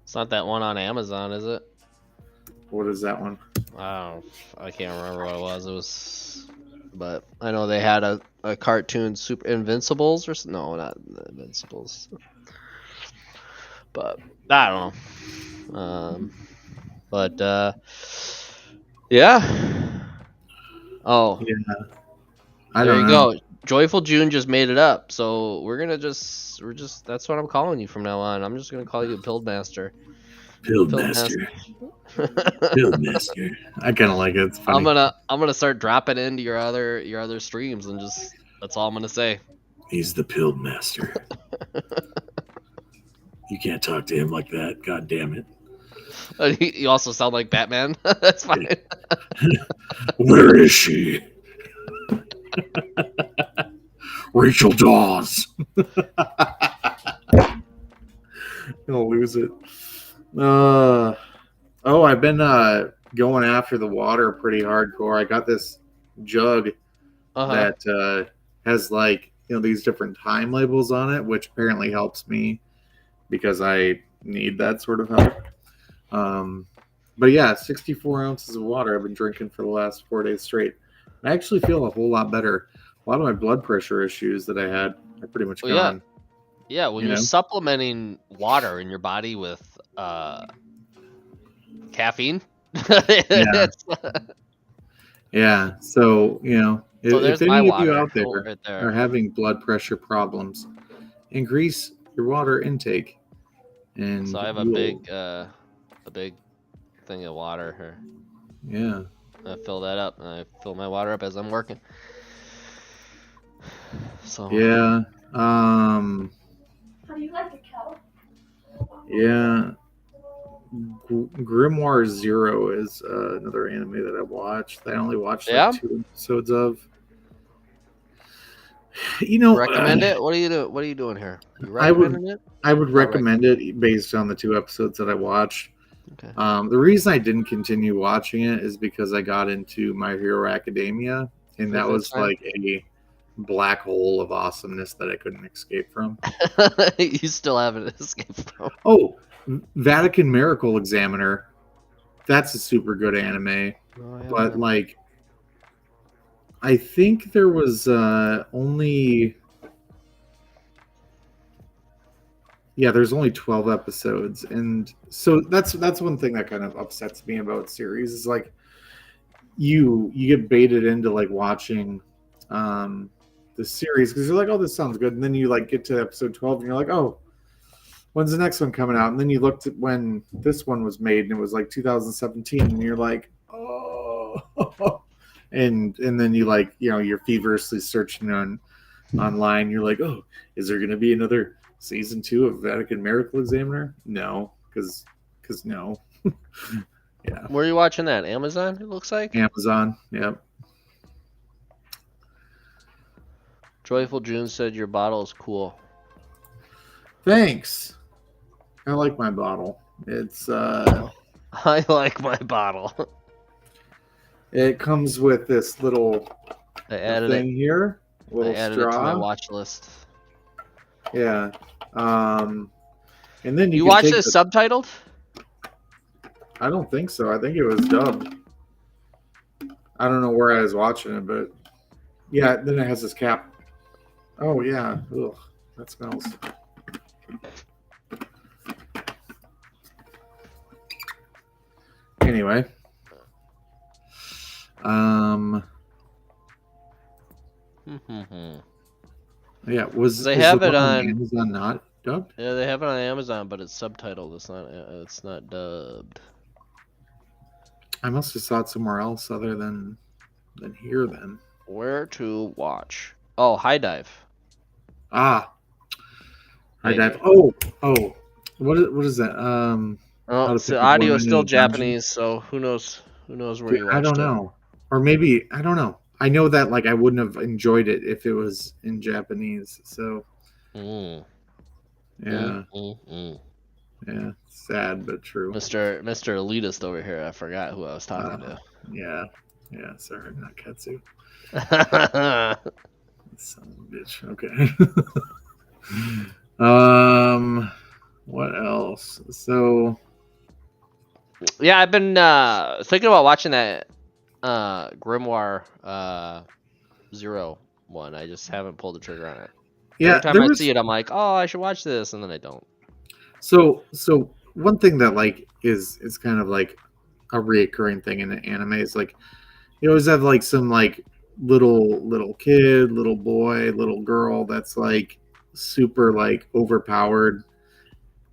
Speaker 2: It's not that one on Amazon, is it?
Speaker 1: What is that one?
Speaker 2: I can't remember what it was. But I know they had a cartoon, Super Invincibles, or no, not Invincibles. But I don't know. Yeah. Oh.
Speaker 1: Yeah.
Speaker 2: There you go. Joyful June just made it up, so we're just that's what I'm calling you from now on. I'm just gonna call you Pilled Master.
Speaker 1: Pilled Master. Pilled Master. I kind of like it. It's funny.
Speaker 2: I'm gonna start dropping into your other streams and just that's all I'm gonna say.
Speaker 1: He's the Pilled Master. You can't talk to him like that. God damn it.
Speaker 2: You also sound like Batman. That's fine.
Speaker 1: Where is she? Rachel Dawes. Gonna lose it. I've been going after the water pretty hardcore. I got this jug that has these different time labels on it, which apparently helps me because I need that sort of help. But yeah, 64 ounces of water I've been drinking for the last 4 days straight. I actually feel a whole lot better. A lot of my blood pressure issues that I had are pretty much gone.
Speaker 2: Yeah, when you're supplementing water in your body with caffeine.
Speaker 1: Yeah. So, if any of you out there are having blood pressure problems, increase your water intake. And
Speaker 2: so I have a big thing of water here.
Speaker 1: Yeah.
Speaker 2: I fill that up, and I fill my water up as I'm working. So
Speaker 1: yeah. How
Speaker 3: do you like the kettle?
Speaker 1: Yeah. Grimoire Zero is another anime that I watched. I only watched 2 episodes of.
Speaker 2: Recommend it? What are you doing here? You recommending it?
Speaker 1: I would recommend it based on the 2 episodes that I watched.
Speaker 2: Okay.
Speaker 1: The reason I didn't continue watching it is because I got into My Hero Academia, and that was like a black hole of awesomeness that I couldn't escape from.
Speaker 2: You still haven't escaped from.
Speaker 1: Oh, Vatican Miracle Examiner. That's a super good anime. But I think there was only... Yeah, there's only 12 episodes. And so that's one thing that kind of upsets me about series is you get baited into watching the series because you're like, oh, this sounds good. And then you get to episode 12 and you're like, oh, when's the next one coming out? And then you looked at when this one was made and it was 2017 and you're like, oh, and then you you're feverishly searching online. You're like, oh, is there going to be another season 2 of Vatican Miracle Examiner? No, because no. Yeah.
Speaker 2: Where are you watching that? Amazon, it looks like?
Speaker 1: Amazon, yep.
Speaker 2: Joyful June said your bottle is cool.
Speaker 1: Thanks. I like my bottle. It's
Speaker 2: I like my bottle.
Speaker 1: It comes with this little thing here. Little
Speaker 2: I added
Speaker 1: straw.
Speaker 2: it to my watch list.
Speaker 1: Yeah. And then
Speaker 2: you watch this subtitled?
Speaker 1: I don't think so. I think it was dubbed. I don't know where I was watching it, but yeah, then it has this cap. Oh yeah. Ugh, that smells. Anyway. Yeah,
Speaker 2: they have it on
Speaker 1: Amazon not dubbed?
Speaker 2: Yeah, they have it on Amazon, but it's subtitled. It's not dubbed.
Speaker 1: I must have saw it somewhere else other than here then.
Speaker 2: Where to watch? Oh, High Dive.
Speaker 1: High Dive. Oh. What is that?
Speaker 2: The audio is still Japanese, so who knows where you watched it.
Speaker 1: I don't know. Or maybe I don't know. I know that I wouldn't have enjoyed it if it was in Japanese. So yeah. Yeah, sad but true.
Speaker 2: Mr. Elitist over here. I forgot who I was talking to.
Speaker 1: Yeah. Sorry, not Katsu. Son of a bitch. Okay. What else? So
Speaker 2: yeah, I've been thinking about watching that Grimoire Zero one. I just haven't pulled the trigger on it.
Speaker 1: Yeah,
Speaker 2: every time I see it, I'm like, oh, I should watch this, and then I don't.
Speaker 1: So one thing that is kind of a reoccurring thing in the anime is you always have some little kid, little boy, little girl that's super overpowered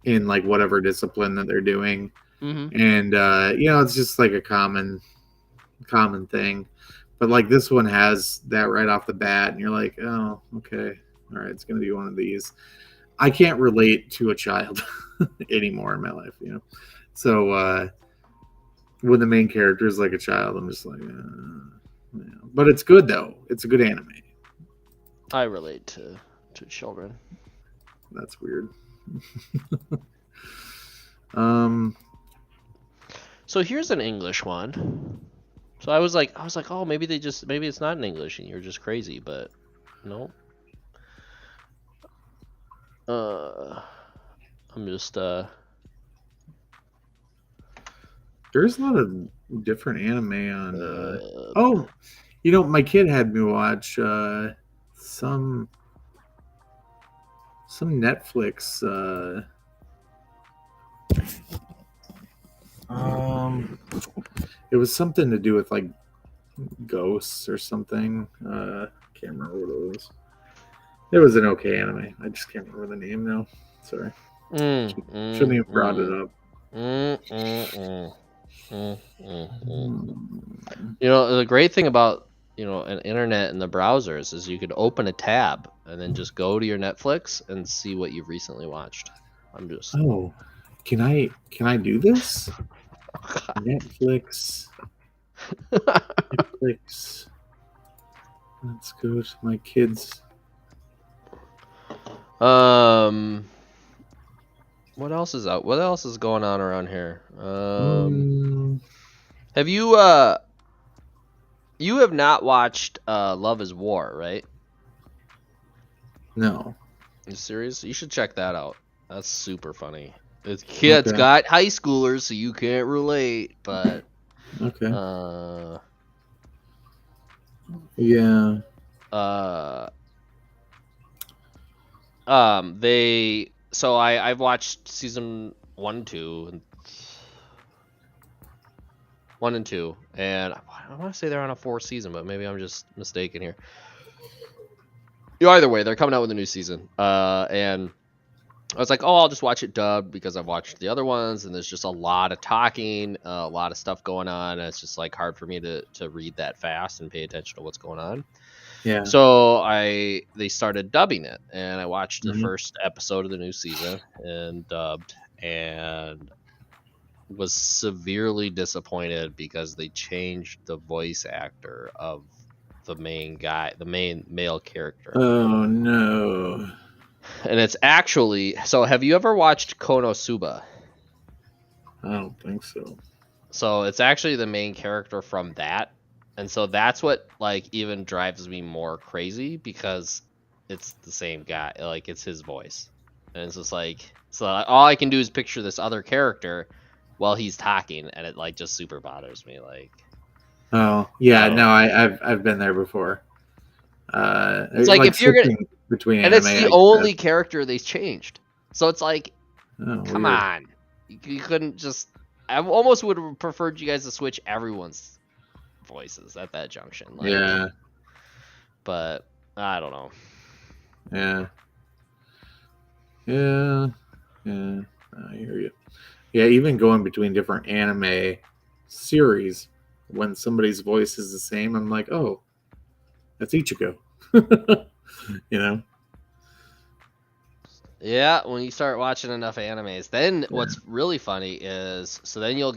Speaker 1: in whatever discipline that they're doing.
Speaker 2: Mm-hmm.
Speaker 1: And it's just a common thing. But this one has that right off the bat and you're like, oh, okay. All right, it's going to be one of these. I can't relate to a child. anymore in my life, you know. So when the main character is like a child, I'm just like, yeah. But it's good though. It's a good anime.
Speaker 2: I relate to children.
Speaker 1: That's weird.
Speaker 2: So here's an English one. So I was like, oh, maybe it's not in English and you're just crazy, but no. I'm just
Speaker 1: There's a lot of different anime on. You know, my kid had me watch some Netflix. It was something to do with like ghosts or something. Can't remember what it was. It was an okay anime. I just can't remember the name now. Sorry. Shouldn't even brought it up.
Speaker 2: You know, the great thing about an internet and the browsers is you could open a tab and then just go to your Netflix and see what you've recently watched.
Speaker 1: Oh, can I do this? Netflix. Let's go to my kids.
Speaker 2: What else is out? What else is going on around here? Have you you have not watched Love is War, right?
Speaker 1: No.
Speaker 2: You serious? You should check that out. That's super funny. It's got high schoolers, so you can't relate, but
Speaker 1: okay. Yeah.
Speaker 2: I've watched season 1 and 2 and I want to say they're on a 4th season, but maybe I'm just mistaken here. Either way, they're coming out with a new season. And I was like, oh, I'll just watch it dubbed because I've watched the other ones, and there's just a lot of talking, a lot of stuff going on, and it's just like hard for me to read that fast and pay attention to what's going on.
Speaker 1: Yeah.
Speaker 2: So they started dubbing it, and I watched the first episode of the new season and dubbed, and was severely disappointed because they changed the voice actor of the main male character.
Speaker 1: Oh no.
Speaker 2: And it's actually, so have you ever watched Konosuba?
Speaker 1: I don't think so.
Speaker 2: So it's actually the main character from that. And so that's what like even drives me more crazy, because it's the same guy, like it's his voice. And it's just like, so all I can do is picture this other character while he's talking, and it like just super bothers me. Like,
Speaker 1: oh yeah, no, I've been there before.
Speaker 2: It's like if you're gonna between, and anime, it's the only character they changed. So it's like, come on, you couldn't just. I almost would have preferred you guys to switch everyone's voices at that junction. Like,
Speaker 1: yeah,
Speaker 2: but I don't know.
Speaker 1: Yeah. I hear you. Yeah, even going between different anime series, when somebody's voice is the same, I'm like, oh, that's Ichigo. You know?
Speaker 2: Yeah, when you start watching enough animes, then what's really funny is, so then you'll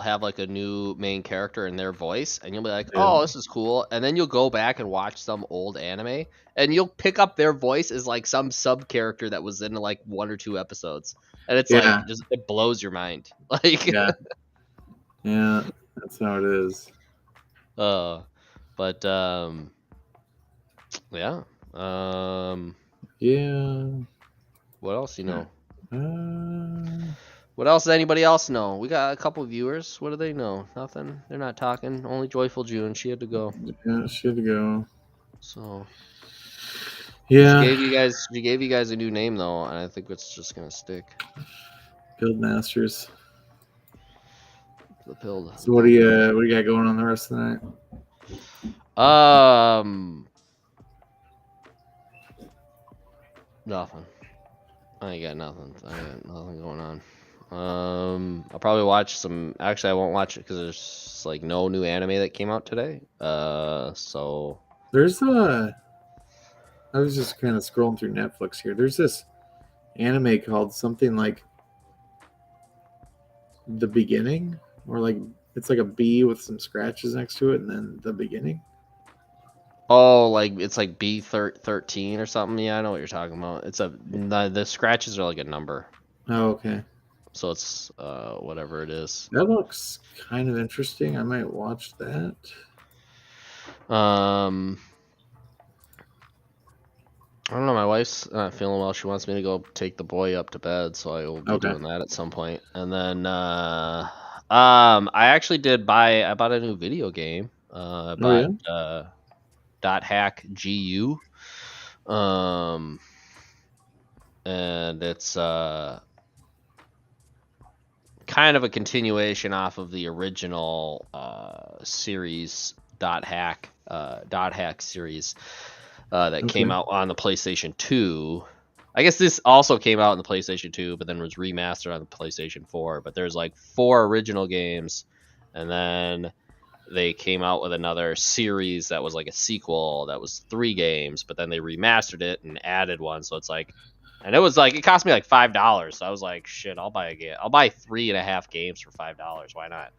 Speaker 2: have like a new main character in their voice, and you'll be like, oh, this is cool. And then you'll go back and watch some old anime, and you'll pick up their voice as like some sub character that was in like 1 or 2 episodes. And it's like, just, it blows your mind. Like,
Speaker 1: yeah, that's how it is.
Speaker 2: But yeah.
Speaker 1: Yeah.
Speaker 2: What else you know? What else does anybody else know? We got a couple of viewers. What do they know? Nothing. They're not talking. Only Joyful June. She had to go.
Speaker 1: Yeah, she had to go.
Speaker 2: So
Speaker 1: yeah,
Speaker 2: she gave you guys a new name though, and I think it's just gonna stick.
Speaker 1: Guild Masters.
Speaker 2: The Pilled.
Speaker 1: So what do you got going on the rest of the
Speaker 2: night? Nothing. I ain't got nothing. I got nothing going on. I'll probably watch some. Actually, I won't watch it because there's like no new anime that came out today. So
Speaker 1: there's I was just kind of scrolling through Netflix here. There's this anime called something like The Beginning, or like it's like a B with some scratches next to it, and then The Beginning.
Speaker 2: Oh, like it's like B13 or something. Yeah, I know what you're talking about. It's the scratches are like a number,
Speaker 1: Oh, okay.
Speaker 2: so it's whatever it is.
Speaker 1: That looks kind of interesting. I might watch that.
Speaker 2: I don't know. My wife's not feeling well. She wants me to go take the boy up to bed, so I will be doing that at some point. And then, I actually I bought a new video game. I bought Dot Hack GU. And it's kind of a continuation off of the original series Dot Hack series. That came out on the PlayStation 2. I guess this also came out on the PlayStation 2, but then was remastered on the PlayStation 4. But there's like 4 original games, and then they came out with another series that was like a sequel that was 3 games, but then they remastered it and added one. So it's like, and it cost me like $5. So I was like, shit, I'll buy a game. I'll buy 3.5 games for $5. Why not?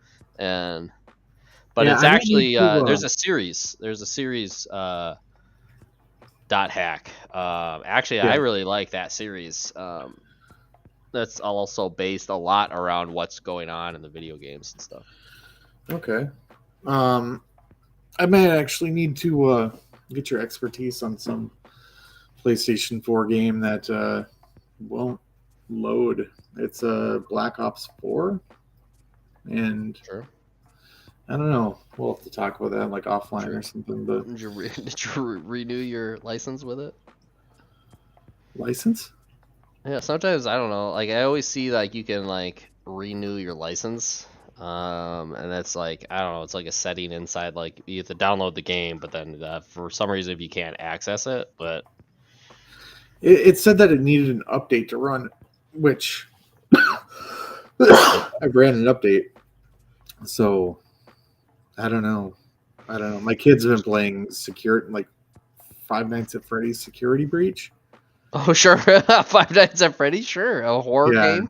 Speaker 2: But it's actually there's a series. There's a series. Dot Hack. Actually, I really like that series. That's also based a lot around what's going on in the video games and stuff.
Speaker 1: Okay. I might actually need to get your expertise on some PlayStation 4 game that won't load. It's Black Ops 4, and
Speaker 2: sure.
Speaker 1: I don't know. We'll have to talk about that like offline or something. But
Speaker 2: did you renew your license with it?
Speaker 1: License?
Speaker 2: Yeah, sometimes I don't know. Like I always see like you can like renew your license, and that's like I don't know. It's like a setting inside. Like you have to download the game, but then for some reason if you can't access it, but
Speaker 1: it said that it needed an update to run, which I ran an update, so. I don't know. My kids have been playing like Five Nights at Freddy's Security Breach.
Speaker 2: Oh, sure. Five Nights at Freddy's, sure. A horror game.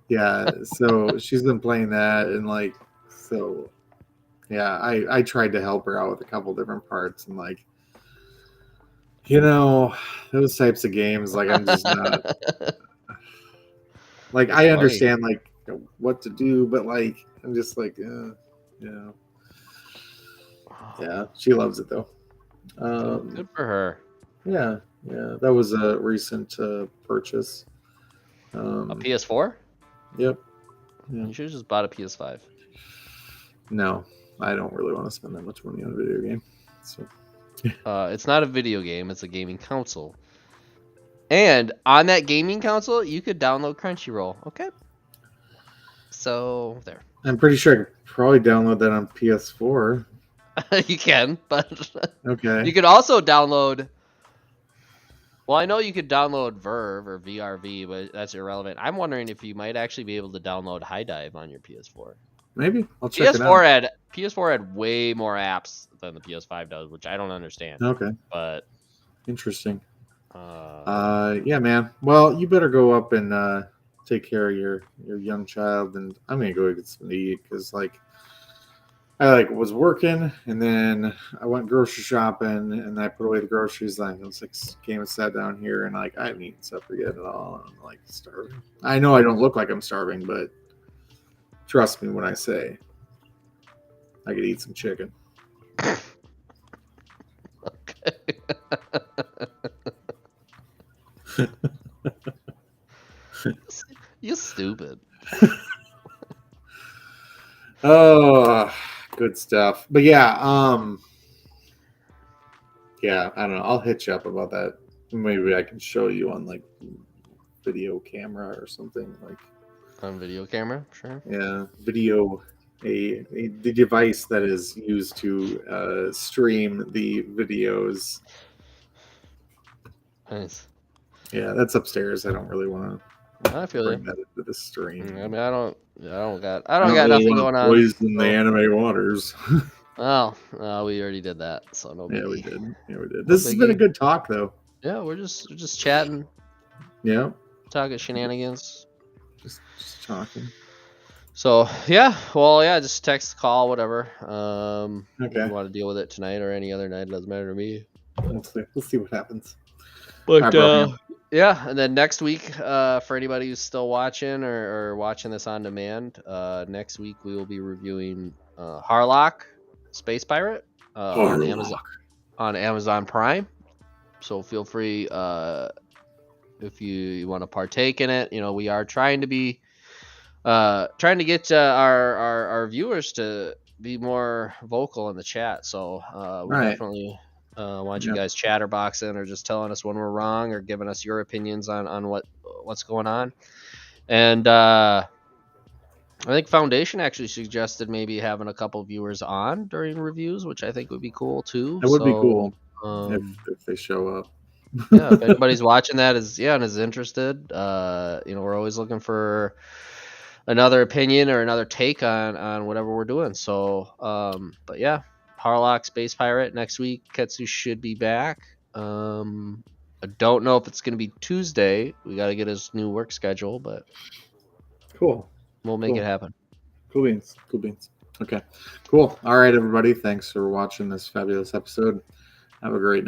Speaker 1: Yeah. So she's been playing that, and like, so yeah, I tried to help her out with a couple different parts, and like, those types of games, like I'm just not. Like I understand like what to do, but like I'm just like, yeah. Yeah, she loves it though.
Speaker 2: Good for her.
Speaker 1: Yeah, that was a recent purchase.
Speaker 2: A PS4?
Speaker 1: Yep. Yeah.
Speaker 2: You should have just bought a PS5.
Speaker 1: No, I don't really want to spend that much money on a video game. So.
Speaker 2: It's not a video game; it's a gaming console. And on that gaming console, you could download Crunchyroll. Okay. So there.
Speaker 1: I'm pretty sure I could probably download that on PS4.
Speaker 2: You can, but
Speaker 1: okay.
Speaker 2: You could also download. Well, I know you could download Verve or VRV, but that's irrelevant. I'm wondering if you might actually be able to download High Dive on your PS4.
Speaker 1: Maybe I'll check it out.
Speaker 2: PS4 had way more apps than the PS5 does, which I don't understand.
Speaker 1: Okay,
Speaker 2: but
Speaker 1: interesting. Yeah, man. Well, you better go up and take care of your young child, and I'm gonna go get something to eat because like. I was working, and then I went grocery shopping, and I put away the groceries. I came and sat down here, and like I haven't eaten supper yet at all. I'm like starving. I know I don't look like I'm starving, but trust me when I say I could eat some chicken.
Speaker 2: Okay. You're stupid.
Speaker 1: Oh. Good stuff. But yeah, I don't know. I'll hit you up about that. Maybe I can show you on like video camera or something like
Speaker 2: on video camera, sure.
Speaker 1: Yeah, video the device that is used to stream the videos.
Speaker 2: Nice.
Speaker 1: Yeah, that's upstairs. I don't really want to
Speaker 2: I feel
Speaker 1: bring that into the stream.
Speaker 2: I mean, I don't got nothing going on.
Speaker 1: Poison the anime waters.
Speaker 2: Oh, we already did that, so no biggie.
Speaker 1: Yeah, we did. This has been a good talk, though.
Speaker 2: Yeah, we're just chatting.
Speaker 1: Yeah.
Speaker 2: talking shenanigans.
Speaker 1: Just talking.
Speaker 2: So yeah, well, yeah, just text, call, whatever.
Speaker 1: Okay.
Speaker 2: If you want to deal with it tonight or any other night, doesn't matter to me.
Speaker 1: We'll see what happens.
Speaker 2: But
Speaker 1: All right,
Speaker 2: yeah, and then next week, for anybody who's still watching or watching this on demand, next week we will be reviewing Harlock, Space Pirate, on Amazon Prime. So feel free if you want to partake in it. You know, we are trying to get our viewers to be more vocal in the chat. So we
Speaker 1: Right.
Speaker 2: definitely want you guys chatterboxing or just telling us when we're wrong or giving us your opinions on what's going on. And I think Foundation actually suggested maybe having a couple viewers on during reviews, which I think would be cool too.
Speaker 1: That would be cool if they show up.
Speaker 2: Yeah, if anybody's watching that and is interested, we're always looking for another opinion or another take on whatever we're doing. So, but yeah, Harlock, Space Pirate next week. Ketsu should be back. I don't know if it's going to be Tuesday. We got to get his new work schedule, but
Speaker 1: Cool.
Speaker 2: We'll make it happen.
Speaker 1: Cool beans. Okay, cool. All right, everybody. Thanks for watching this fabulous episode. Have a great night.